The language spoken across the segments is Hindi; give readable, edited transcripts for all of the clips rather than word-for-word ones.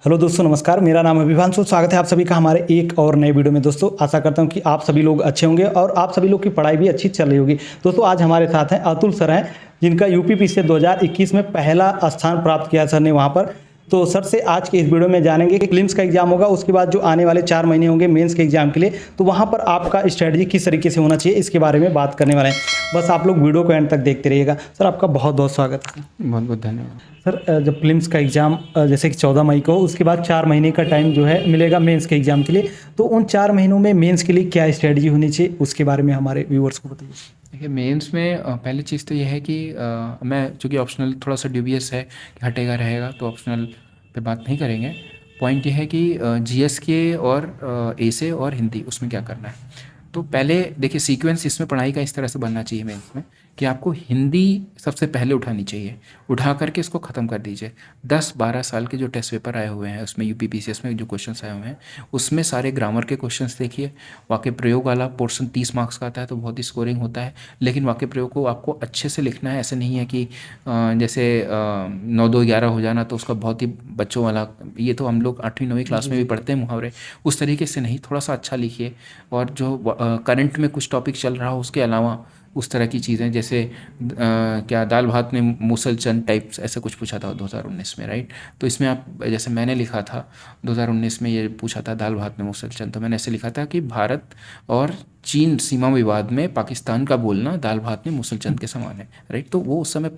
हेलो दोस्तों, नमस्कार। मेरा नाम है विभांशु। स्वागत है आप सभी का हमारे एक और नए वीडियो में। दोस्तों, आशा करता हूं कि आप सभी लोग अच्छे होंगे और आप सभी लोग की पढ़ाई भी अच्छी चल रही होगी। दोस्तों, आज हमारे साथ हैं अतुल सर हैं, जिनका यूपीपीसीएस 2021 में पहला स्थान प्राप्त किया सर ने वहाँ पर। तो सर से आज के इस वीडियो में जानेंगे कि प्रीलिम्स का एग्जाम होगा, उसके बाद जो आने वाले 4 महीने होंगे मेंस के एग्जाम के लिए, तो वहाँ पर आपका स्ट्रेटजी किस तरीके से होना चाहिए, इसके बारे में बात करने वाले हैं। बस आप लोग वीडियो को एंड तक देखते रहिएगा। सर, आपका बहुत बहुत स्वागत है। बहुत बहुत धन्यवाद। सर, जब प्रीलिम्स का एग्ज़ाम जैसे कि 14 मई को, उसके बाद 4 महीने का टाइम जो है मिलेगा मेंस के एग्ज़ाम के लिए, तो उन 4 महीनों में मेंस के लिए क्या स्ट्रेटजी होनी चाहिए, उसके बारे में हमारे व्यूअर्स को बताइए। देखिए, मेंस में पहली चीज़ तो ये है कि मैं चूँकि ऑप्शनल थोड़ा सा ड्यूबियस है कि हटेगा रहेगा, तो ऑप्शनल पे बात नहीं करेंगे। पॉइंट ये है कि जीएस के और एसे और हिंदी, उसमें क्या करना है। तो पहले देखिए, सीक्वेंस इसमें पढ़ाई का इस तरह से बनना चाहिए मेंस में कि आपको हिंदी सबसे पहले उठानी चाहिए, उठा करके इसको ख़त्म कर दीजिए। 10-12 साल के जो टेस्ट पेपर आए हुए हैं उसमें, यूपीपीसीएस में जो क्वेश्चंस आए हुए हैं उसमें सारे ग्रामर के क्वेश्चंस देखिए। वाक्य प्रयोग वाला पोर्शन 30 मार्क्स का आता है, तो बहुत ही स्कोरिंग होता है। लेकिन वाक्य प्रयोग को आपको अच्छे से लिखना है। ऐसे नहीं है कि जैसे 9-2-11 हो जाना तो उसका बहुत ही बच्चों वाला, ये तो हम लोग 8वीं 9वीं क्लास में भी पढ़ते हैं मुहावरे, उस तरीके से नहीं, थोड़ा सा अच्छा लिखिए। और जो करंट में कुछ टॉपिक चल रहा हो उसके अलावा उस तरह की चीज़ें, जैसे क्या दाल भात में मूसल चंद टाइप्स, ऐसा कुछ पूछा था 2019 में, राइट। तो इसमें आप, जैसे मैंने लिखा था 2019 में, ये पूछा था दाल भात में मूसल चंद, तो मैंने ऐसे लिखा था कि भारत और चीन सीमा विवाद में पाकिस्तान का बोलना दाल भात में मूसल चंद के समान है, राइट। तो वो उस समय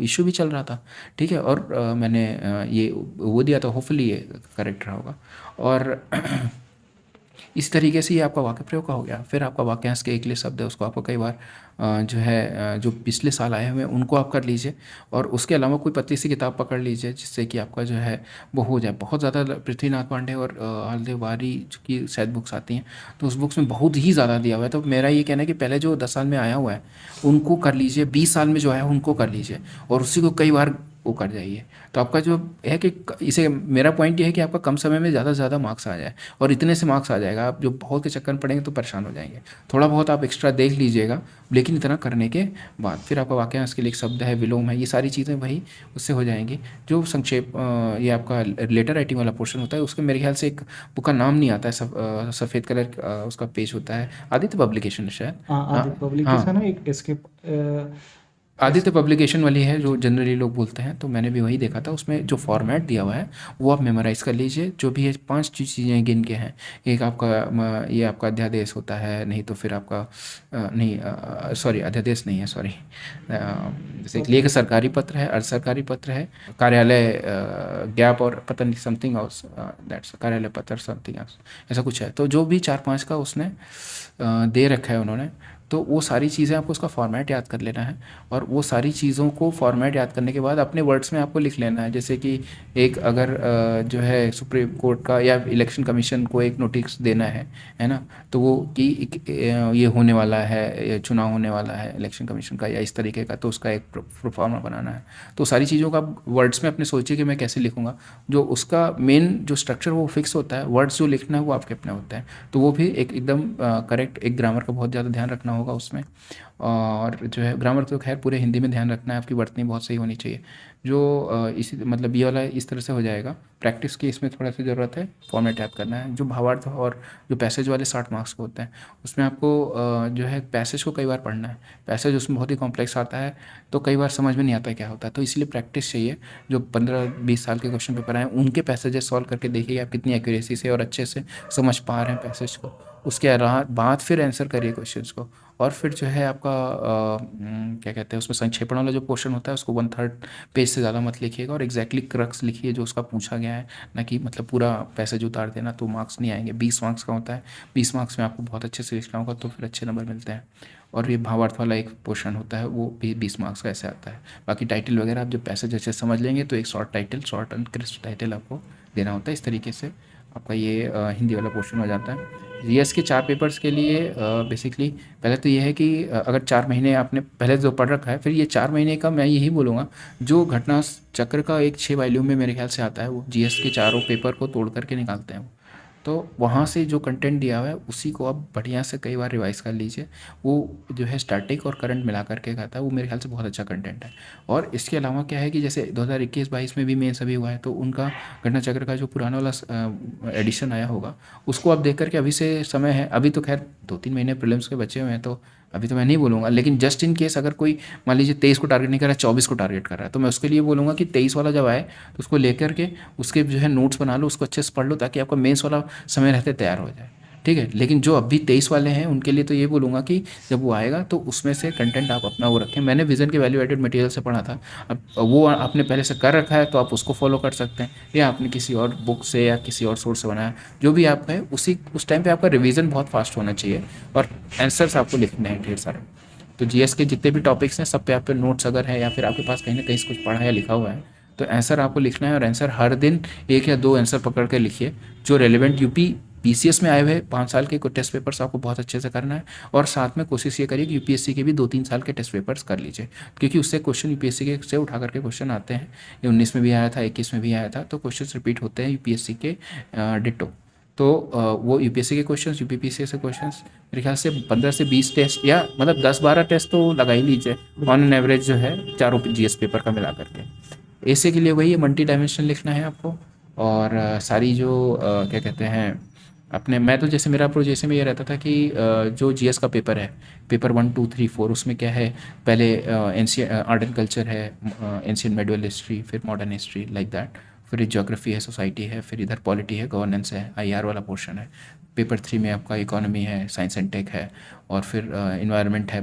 इशू भी चल रहा था, ठीक है। और मैंने ये वो दिया था, होपफुली ये करेक्ट रहा होगा। और इस तरीके से ये आपका वाक्य प्रयोग का हो गया। फिर आपका वाक्यांश के एकले शब्द है, उसको आपको कई बार जो है जो पिछले साल आए हुए हैं उनको आप कर लीजिए। और उसके अलावा कोई पतली सी किताब पकड़ लीजिए जिससे कि आपका जो है वो हो जाए। बहुत ज़्यादा पृथ्वीनाथ पांडे और हरदेव वारी की शायद बुक्स आती हैं, तो उस बुक्स में बहुत ही ज़्यादा दिया हुआ है। तो मेरा ये कहना है कि पहले जो 10 साल में आया हुआ है उनको कर लीजिए, 20 साल में जो आया उनको कर लीजिए, और उसी को कई बार वो कर जाइए। तो आपका जो है कि इसे, मेरा पॉइंट ये है कि आपका कम समय में ज़्यादा से ज़्यादा मार्क्स आ जाए, और इतने से मार्क्स आ जाएगा। आप जो बहुत के चक्कर में पड़ेंगे तो परेशान हो जाएंगे। थोड़ा बहुत आप एक्स्ट्रा देख लीजिएगा, लेकिन इतना करने के बाद फिर आपका वाक्यांश के लिए एक शब्द है, विलोम है, ये सारी चीज़ें वही उससे हो जाएंगी। जो संक्षेप, ये आपका लेटर राइटिंग वाला पोर्शन होता है, उसके मेरे ख्याल से एक बुक का नाम नहीं आता है, सफ़ेद कलर उसका पेज होता है, आदित्य पब्लिकेशन है शायद। आदित्य पब्लिकेशन है, एक इसके आदित्य पब्लिकेशन वाली है जो जनरली लोग बोलते हैं, तो मैंने भी वही देखा था। उसमें जो फॉर्मेट दिया हुआ है वो आप मेमोराइज़ कर लीजिए। जो भी है 5 चीज़ें गिन के हैं। एक आपका ये आपका अध्यादेश होता है, नहीं तो फिर आपका नहीं, सॉरी, अध्यादेश नहीं है, सॉरी। जैसे एक सरकारी पत्र है, अर्ध सरकारी पत्र है, कार्यालय ज्ञाप, और पता नहीं समथिंग हाउस, दैट्स कार्यालय पत्र समथिंग हाउस, ऐसा कुछ है। तो जो भी 4-5 का उसने दे रखा है उन्होंने, तो वो सारी चीज़ें आपको उसका फॉर्मेट याद कर लेना है। और वो सारी चीज़ों को फॉर्मेट याद करने के बाद अपने वर्ड्स में आपको लिख लेना है। जैसे कि एक अगर जो है सुप्रीम कोर्ट का या इलेक्शन कमीशन को एक नोटिस देना है ना, तो वो कि ये होने वाला है, चुनाव होने वाला है इलेक्शन कमीशन का या इस तरीके का, तो उसका एक प्रोफार्मा बनाना है। तो सारी चीज़ों का वर्ड्स में अपने सोचिए कि मैं कैसे लिखूँगा। जो उसका मेन जो स्ट्रक्चर वो फिक्स होता है, वर्ड्स जो लिखना है वो आपके अपने होते हैं। तो वो भी एकदम करेक्ट, एक ग्रामर का बहुत ज़्यादा ध्यान रखना होगा उसमें। और जो है ग्रामर तो खैर पूरे हिंदी में ध्यान रखना है, आपकी वर्तनी बहुत सही होनी चाहिए। जो इसी मतलब ये वाला इस तरह से हो जाएगा। प्रैक्टिस की इसमें थोड़ा सी ज़रूरत है, फॉर्मेट याद करना है। जो भावार्थ और जो पैसेज वाले 60 मार्क्स के होते हैं, उसमें आपको जो है पैसेज को कई बार पढ़ना है। पैसेज उसमें बहुत ही कॉम्प्लेक्स आता है, तो कई बार समझ में नहीं आता क्या होता है, तो इसलिए प्रैक्टिस चाहिए। जो 15-20 साल के क्वेश्चन पेपर आए उनके पैसेजेस सॉल्व करके देखिए आप कितनी एक्यूरेसी से और अच्छे से समझ पा रहे हैं पैसेज को। उसके अलावा बाद फिर आंसर करिए क्वेश्चंस को। और फिर जो है आपका क्या कहते हैं, उसमें संक्षेपण वाला जो पोर्शन होता है उसको 1/3 पेज से ज़्यादा मत लिखिएगा, और एग्जैक्टली क्रक्स लिखिए जो उसका पूछा गया है, ना कि मतलब पूरा पैसेज उतार देना, तो मार्क्स नहीं आएंगे। 20 मार्क्स का होता है, 20 मार्क्स में आपको बहुत अच्छे से लिखना होगा, तो फिर अच्छे नंबर मिलते हैं। और ये भावार्थ वाला एक पोर्शन होता है, वो भी 20 मार्क्स का ऐसे आता है। बाकी टाइटल वगैरह आप जब पैसेज अच्छे समझ लेंगे तो एक short title, short and crisp title आपको देना होता है। इस तरीके से आपका ये हिंदी वाला पोर्शन हो जाता है। जीएस के 4 पेपर्स के लिए बेसिकली पहले तो ये है कि अगर 4 महीने आपने पहले जो पढ़ रखा है, फिर ये 4 महीने का मैं यही बोलूँगा, जो घटना चक्र का एक 6 वॉल्यूम में मेरे ख्याल से आता है, वो जीएस के चारों पेपर को तोड़ करके निकालते हैं। तो वहाँ से जो कंटेंट दिया हुआ है उसी को आप बढ़िया से कई बार रिवाइज कर लीजिए। वो जो है स्टैटिक और करंट मिला करके खाता है, वो मेरे ख्याल से बहुत अच्छा कंटेंट है। और इसके अलावा क्या है कि जैसे 2021-22 में भी मेंस अभी हुआ है, तो उनका घटना चक्र का जो पुराना वाला एडिशन आया होगा उसको आप देख करके, अभी से समय है, अभी तो खैर 2-3 महीने प्रीलिम्स के बचे हुए हैं, तो अभी तो मैं नहीं बोलूँगा, लेकिन जस्ट इन केस अगर कोई मान लीजिए 23 को टारगेट नहीं कर रहा है, 24 को टारगेट कर रहा है, तो मैं उसके लिए बोलूँगा कि 23 वाला जब आए तो उसको लेकर के उसके जो है नोट्स बना लो, उसको अच्छे से पढ़ लो, ताकि आपका मेंस वाला समय रहते तैयार हो जाए। ठीक है, लेकिन जो अभी 23 वाले हैं उनके लिए तो ये बोलूँगा कि जब वो आएगा तो उसमें से कंटेंट आप अपना वो रखें। मैंने विजन के वैल्यू एडेड मटेरियल से पढ़ा था, अब वो आपने पहले से कर रखा है तो आप उसको फॉलो कर सकते हैं, या आपने किसी और बुक से या किसी और सोर्स से बनाया, जो भी आप है उस टाइम पे आपका रिवीजन बहुत फास्ट होना चाहिए और आंसर्स आपको लिखने हैं ढेर सारे। तो जीएस के जितने भी टॉपिक्स हैं सब पे आप पे नोट्स अगर है या फिर आपके पास कहीं ना कहीं कुछ पढ़ा या लिखा हुआ है, तो आंसर आपको लिखना है, और आंसर हर दिन 1 या 2 आंसर पकड़ के लिखिए जो रेलिवेंट यूपी पीसीएस में आए हुए 5 साल के कुछ टेस्ट पेपर्स आपको बहुत अच्छे से करना है, और साथ में कोशिश ये करिए कि यूपीएससी के भी 2-3 साल के टेस्ट पेपर्स कर लीजिए, क्योंकि उससे क्वेश्चन यूपीएससी के से उठा करके क्वेश्चन आते हैं। ये 19 में भी आया था, 21 में भी आया था, तो क्वेश्चन रिपीट होते हैं यूपीएससी के डिट्टो। तो वो यूपीएससी के क्वेश्चंस, यूपीपीसी से क्वेश्चंस मेरे ख्याल से 15 से 20 टेस्ट या मतलब 10-12 टेस्ट तो लगा ही लीजिए ऑन एन एवरेज, जो है चारों जीएस पेपर का मिला करके। ऐसे के लिए वही मल्टी डायमेंशनल लिखना है आपको, और सारी जो क्या कहते हैं अपने, मैं तो जैसे मेरा अप्रोच जैसे में ये रहता था कि जो जीएस का पेपर है, पेपर 1, 2, 3, 4, उसमें क्या है, पहले एंशियंट आर्ट एंड कल्चर है, एंशियंट मेडिवल हिस्ट्री, फिर मॉडर्न हिस्ट्री, लाइक दैट, फिर ज्योग्राफी है, सोसाइटी है, फिर इधर पॉलिटी है, गवर्नेंस है, आईआर वाला पोर्शन है। पेपर 3 में आपका इकोनॉमी है, साइंस एंड टेक है, और फिर इन्वायरमेंट है,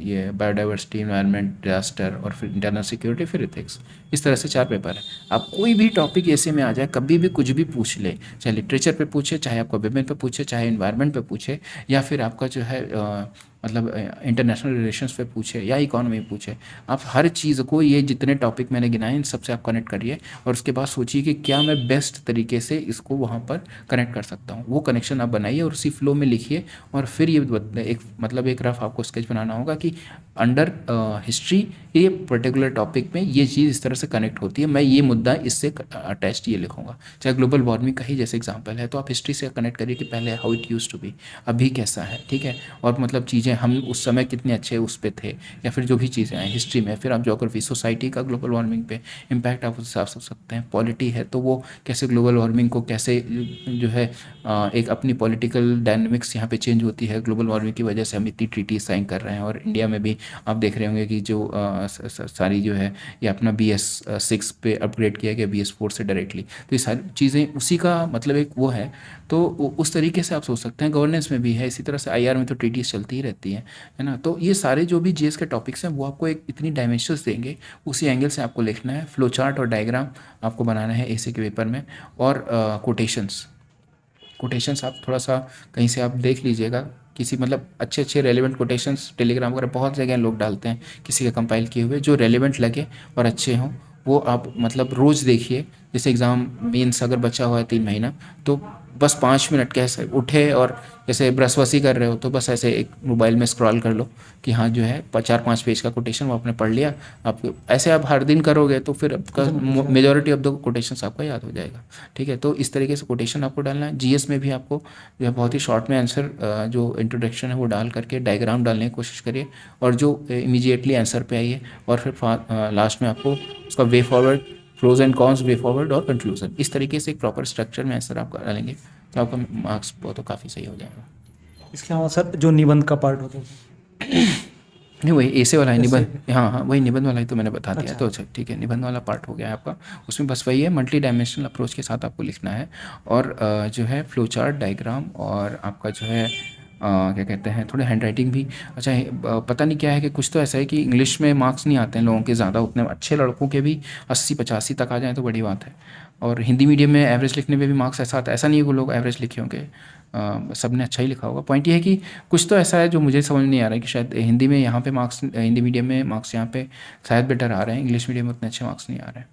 ये बायोडाइवर्सिटी, इन्वायरमेंट, डिजास्टर, और फिर इंटरनल सिक्योरिटी, फिर इथिक्स। इस तरह से 4 पेपर है। आप कोई भी टॉपिक ऐसे में आ जाए, कभी भी कुछ भी पूछ ले, चाहे लिटरेचर पे पूछे, चाहे आपका विमेन पे पूछे, चाहे इन्वायरमेंट पे पूछे, या फिर आपका जो है मतलब इंटरनेशनल रिलेशंस पे पूछे या इकोनॉमी पूछे, आप हर चीज़ को, ये जितने टॉपिक मैंने गिनाए इन सबसे आप कनेक्ट करिए, और उसके बाद सोचिए कि क्या मैं बेस्ट तरीके से इसको वहाँ पर कनेक्ट कर सकता हूँ। वो कनेक्शन आप बनाइए और उसी फ्लो में लिखिए, और फिर ये एक रफ आपको स्केच बनाना होगा कि अंडर हिस्ट्री ये पर्टिकुलर टॉपिक में ये चीज़ इस तरह से कनेक्ट होती है, मैं ये मुद्दा इससे अटैच्ड ये लिखूंगा। चाहे ग्लोबल वार्मिंग का ही जैसे एग्जांपल है, तो आप हिस्ट्री से कनेक्ट करिए कि पहले how it used to be, अभी कैसा है, ठीक है, और मतलब चीज़ें हम उस समय कितने अच्छे उस पे थे, या फिर जो भी चीज़ें हैं हिस्ट्री में। फिर आप ज्योग्राफी, सोसाइटी का ग्लोबल वार्मिंग पे इम्पैक्ट आप उस हिसाब से सकते हैं। पॉलिटी है तो वो कैसे ग्लोबल वार्मिंग को कैसे जो है एक अपनी पॉलिटिकल डायनेमिक्स यहाँ पे चेंज होती है ग्लोबल वार्मिंग की वजह से, हम इतनी ट्रीटी साइन कर रहे हैं, और इंडिया में भी आप देख रहे होंगे कि जो सारी जो है ये अपना BS6 पे अपग्रेड किया गया BS4 से डायरेक्टली, तो ये सारी चीज़ें उसी का मतलब एक वो है। तो उस तरीके से आप सोच सकते हैं। गवर्नेंस में भी है इसी तरह से, IR में तो ट्रीटीज चलती ही रहती है ना। तो ये सारे जो भी जीएस के टॉपिक्स हैं वो आपको एक इतनी डायमेंशंस देंगे, उसी एंगल से आपको लिखना है। फ्लो चार्ट और डायग्राम आपको बनाना है ऐसे के पेपर में, और कोटेशंस आप थोड़ा सा कहीं से आप देख लीजिएगा, किसी मतलब अच्छे रेलेवेंट कोटेशंस टेलीग्राम वगैरह बहुत जगह लोग डालते हैं, किसी के कंपाइल किए हुए जो रेलेवेंट लगे और अच्छे हों वो आप मतलब रोज़ देखिए। जैसे एग्ज़ाम मेंस अगर बचा हुआ है 3 महीना, तो बस 5 मिनट कैसे उठे और जैसे ब्रशवसी कर रहे हो तो बस ऐसे एक मोबाइल में स्क्रॉल कर लो कि हाँ जो है 4-5 पेज का कोटेशन वो आपने पढ़ लिया। आप ऐसे आप हर दिन करोगे तो फिर आपका मेजॉरिटी ऑफ द कोटेशंस आपका याद हो जाएगा। ठीक है, तो इस तरीके से कोटेशन आपको डालना है। जीएस में भी आपको जो है बहुत ही शॉर्ट में आंसर जो इंट्रोडक्शन है वो डाल करके डायग्राम डालने की कोशिश करिए, और जो इमीडिएटली आंसर पे आइए, और फिर लास्ट में आपको उसका way forward, pros and cons, way forward और कंक्लूजन, इस तरीके से एक प्रॉपर स्ट्रक्चर में आंसर आप डालेंगे तो आपका मार्क्स तो काफ़ी सही हो जाएगा। इसके अलावा सर जो निबंध का पार्ट होता है, नहीं वही ऐसे वाला है निबंध, हाँ वही निबंध वाला ही तो मैंने बता दिया। अच्छा। तो अच्छा ठीक है, निबंध वाला पार्ट हो गया आपका। उसमें बस वही है, मल्टी डायमेंशनल अप्रोच के साथ आपको लिखना है, और जो है फ्लो चार्ट, डायग्राम, और आपका जो है क्या कहते हैं थोड़े हैंड राइटिंग भी। अच्छा पता नहीं क्या है कि कुछ तो ऐसा है कि इंग्लिश में मार्क्स नहीं आते हैं लोगों के ज़्यादा, उतने अच्छे लड़कों के भी 80-85 तक आ जाए तो बड़ी बात है। और हिंदी मीडियम में एवरेज लिखने में भी मार्क्स ऐसा आता है, ऐसा नहीं है कि लोग एवरेज लिखे होंगे, सब ने अच्छा ही लिखा होगा। पॉइंट ये है कि कुछ तो ऐसा है जो मुझे समझ नहीं आ रहा है कि शायद हिंदी में यहाँ पे मार्क्स, हिंदी मीडियम में मार्क्स यहाँ पे शायद बेटर आ रहे हैं, इंग्लिश मीडियम में उतने अच्छे मार्क्स नहीं आ रहे हैं।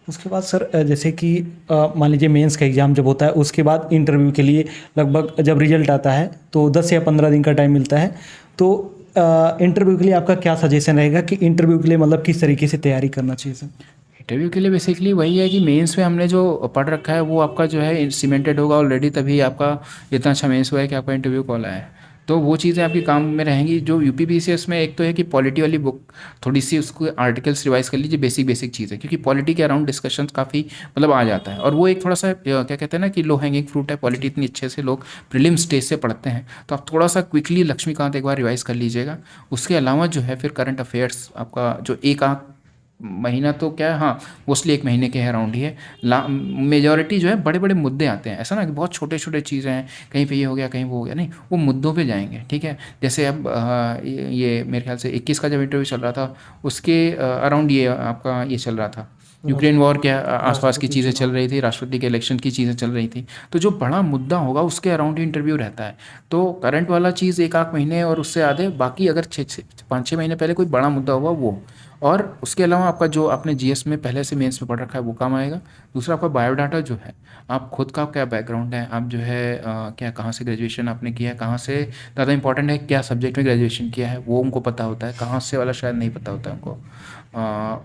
उसके बाद सर जैसे कि मान लीजिए मेंस का एग्ज़ाम जब होता है उसके बाद इंटरव्यू के लिए लगभग जब रिजल्ट आता है तो 10 या 15 दिन का टाइम मिलता है, तो इंटरव्यू के लिए आपका क्या सजेशन रहेगा कि इंटरव्यू के लिए मतलब किस तरीके से तैयारी करना चाहिए सर? इंटरव्यू के लिए बेसिकली वही है कि मेंस में हमने जो पढ़ रखा है वो आपका जो है सीमेंटेड होगा ऑलरेडी, तभी आपका इतना अच्छा मेंस हुआ है कि आपका इंटरव्यू कॉल आया है। तो वो चीज़ें आपके काम में रहेंगी। जो यूपीपीसीएस में एक तो है कि पॉलिटी वाली बुक थोड़ी सी उसको आर्टिकल्स रिवाइज कर लीजिए, बेसिक चीज़ है, क्योंकि पॉलिटी के अराउंड डिस्कशंस काफ़ी मतलब आ जाता है, और वो एक थोड़ा सा क्या कहते हैं ना कि लो हैंगिंग फ्रूट है। पॉलिटी इतनी अच्छे से लोग प्रीलिम स्टेज से पढ़ते हैं, तो आप थोड़ा सा क्विकली लक्ष्मीकांत एक बार रिवाइज कर लीजिएगा। उसके अलावा जो है फिर करंट अफेयर्स आपका जो एक आध महीना तो क्या है, हाँ मोस्टली एक महीने के अराउंड ही है। मेजॉरिटी जो है बड़े बड़े मुद्दे आते हैं, ऐसा ना कि बहुत छोटे छोटे चीज़ें हैं, कहीं पे ये हो गया कहीं वो हो गया, नहीं, वो मुद्दों पे जाएंगे। ठीक है, जैसे अब ये मेरे ख्याल से 21 का जब इंटरव्यू चल रहा था उसके अराउंड ये आपका ये चल रहा था, यूक्रेन वॉर के आसपास की चीज़ें चल रही थी, राष्ट्रपति के इलेक्शन की चीज़ें चल रही थी। तो जो बड़ा मुद्दा होगा उसके अराउंड ही इंटरव्यू रहता है। तो करंट वाला चीज़ एक आध महीने और उससे आधे, बाकी अगर 5-6 महीने पहले कोई बड़ा मुद्दा हुआ वो, और उसके अलावा आपका जो आपने जीएस में पहले से मेंस में पढ़ रखा है वो काम आएगा। दूसरा आपका बायोडाटा जो है, आप खुद का क्या बैकग्राउंड है, आप जो है क्या कहाँ से ग्रेजुएशन आपने किया है, कहाँ से, ज़्यादा इंपॉर्टेंट है क्या सब्जेक्ट में ग्रेजुएशन किया है वो उनको पता होता है, कहाँ से वाला शायद नहीं पता होता है उनको।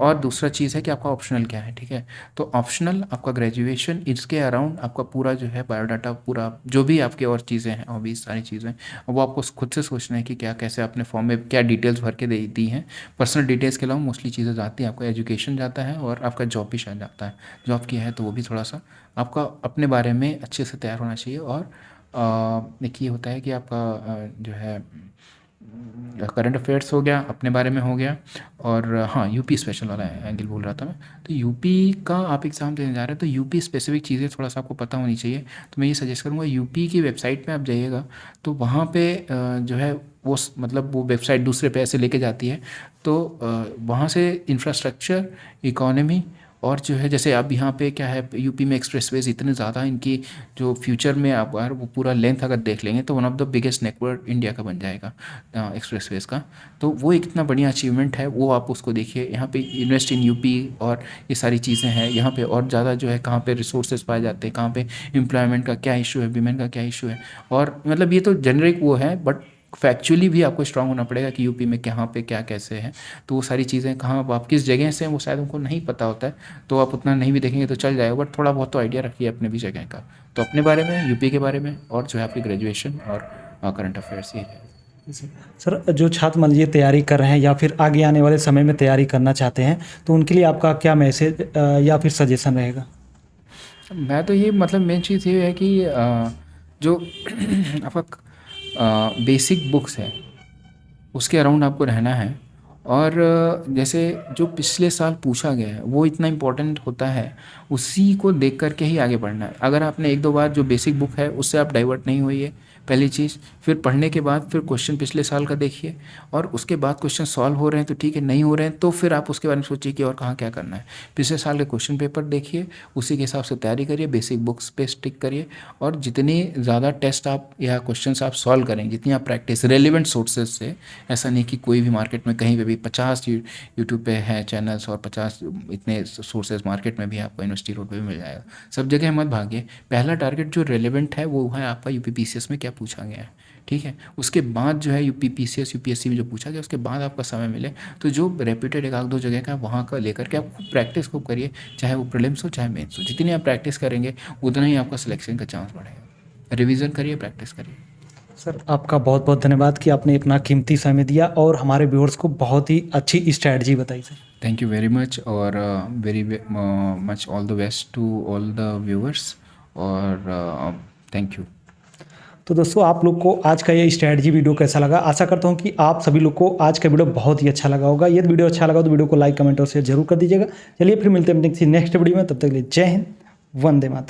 और दूसरा चीज़ है कि आपका ऑप्शनल क्या है। ठीक है, तो ऑप्शनल आपका ग्रेजुएशन, इसके अराउंड आपका पूरा जो है बायोडाटा, पूरा जो भी आपके और चीज़ें हैं हॉबीज सारी चीज़ें, वो आपको खुद से सोचना है कि क्या कैसे आपने फॉर्म में क्या डिटेल्स भर के दे दी हैं। पर्सनल डिटेल्स के अलावा मोस्टली चीज़ें जाती हैं, आपका एजुकेशन जाता है और आपका जॉब भी शायद जाता है। जॉब किया है तो वो भी थोड़ा सा आपका अपने बारे में अच्छे से तैयार होना चाहिए। और एक ये होता है कि आपका जो है करंट अफेयर्स हो गया, अपने बारे में हो गया, और हाँ यूपी स्पेशल वाला एंगल बोल रहा था मैं। तो यूपी का आप एग्ज़ाम देने जा रहे हैं तो यूपी स्पेसिफिक चीज़ें थोड़ा सा आपको पता होनी चाहिए। तो मैं ये सजेस्ट करूँगा यूपी की वेबसाइट पे आप जाइएगा, तो वहाँ पे जो है वो मतलब वो वेबसाइट दूसरे पे ऐसे लेके जाती है। तो वहाँ से इंफ्रास्ट्रक्चर, इकोनॉमी, और जो है जैसे अब यहाँ पे क्या है यूपी में एक्सप्रेसवेज इतने ज़्यादा, इनकी जो फ्यूचर में आप अगर वो पूरा लेंथ अगर देख लेंगे तो one of the biggest network India का बन जाएगा एक्सप्रेसवेज का। तो वो एक इतना बढ़िया अचीवमेंट है, वो आप उसको देखिए। यहाँ पे इन्वेस्ट इन यूपी और ये सारी चीज़ें हैं यहाँ पे, और ज़्यादा जो है कहाँ पे रिसोर्सेज पाए जाते हैं, कहाँ पे एम्प्लॉयमेंट का क्या इशू है, वीमेन का क्या इशू है। और मतलब ये तो जेनरिक वो है, बट फैक्चुअली भी आपको स्ट्रांग होना पड़ेगा कि यूपी में कहाँ पे क्या कैसे है। तो वो सारी चीज़ें कहाँ आप किस जगह से हैं वो शायद उनको नहीं पता होता है, तो आप उतना नहीं भी देखेंगे तो चल जाएगा, बट थोड़ा बहुत तो आइडिया रखिए अपने भी जगह का। तो अपने बारे में, यूपी के बारे में, और जो है आपकी ग्रेजुएशन और करंट अफेयर्स ही है। सर, जो छात्र मान लीजिए तैयारी कर रहे हैं या फिर आगे आने वाले समय में तैयारी करना चाहते हैं, तो उनके लिए आपका क्या मैसेज या फिर सजेशन रहेगा? मैं तो ये मतलब मेन चीज़ ये है कि जो आपका बेसिक बुक्स है उसके अराउंड आपको रहना है। और जैसे जो पिछले साल पूछा गया है वो इतना इम्पोर्टेंट होता है, उसी को देख करके ही आगे बढ़ना है। अगर आपने एक दो बार जो बेसिक बुक है उससे आप डाइवर्ट नहीं होइए, पहली चीज़। फिर पढ़ने के बाद फिर क्वेश्चन पिछले साल का देखिए, और उसके बाद क्वेश्चन सॉल्व हो रहे हैं तो ठीक है, नहीं हो रहे हैं तो फिर आप उसके बारे में सोचिए कि और कहाँ क्या करना है। पिछले साल के क्वेश्चन पेपर देखिए, उसी के हिसाब से तैयारी करिए, बेसिक बुक्स पे स्टिक करिए, और जितनी ज़्यादा टेस्ट आप या क्वेश्चन आप सॉल्व करेंगे, जितनी आप प्रैक्टिस रेलिवेंट सोर्सेज से, ऐसा नहीं कि कोई भी मार्केट में कहीं पे भी 50 यूट्यूब पे है चैनल्स और 50 इतने सोर्सेज मार्केट में भी आपको यूनिवर्सिटी रोड पे भी मिल जाएगा। सब जगह मत भागिए, पहला टारगेट जो रेलिवेंट है वो है आपका यूपीपीसीएस में क्या पूछा गया है। ठीक है, उसके बाद जो है यूपीपीसीएस यूपीएससी में जो पूछा गया उसके बाद आपका समय मिले तो जो रेप्यूटेड एक आध दो जगह का वहाँ का लेकर के आप खूब प्रैक्टिस खूब करिए, चाहे वो प्रीलिम्स हो चाहे मेंस हो। जितनी आप प्रैक्टिस करेंगे उतना ही आपका सिलेक्शन का चांस बढ़ेगा। रिवीजन करिए, प्रैक्टिस करिए। सर, आपका बहुत बहुत धन्यवाद कि आपने इतना कीमती समय दिया और हमारे व्यूअर्स को बहुत ही अच्छी स्ट्रैटेजी बताई sir. Thank you very much, और very much all the best to all the viewers, और थैंक यू। तो दोस्तों, आप लोग को आज का ये स्ट्रैटेजी वीडियो कैसा लगा? आशा करता हूँ कि आप सभी लोग को आज का वीडियो बहुत ही अच्छा लगा होगा। यदि वीडियो अच्छा लगा तो वीडियो को लाइक, कमेंट और शेयर जरूर कर दीजिएगा। चलिए फिर मिलते हैं नेक्स्ट वीडियो में, तब तक के लिए जय हिंद, वंदे मातरम।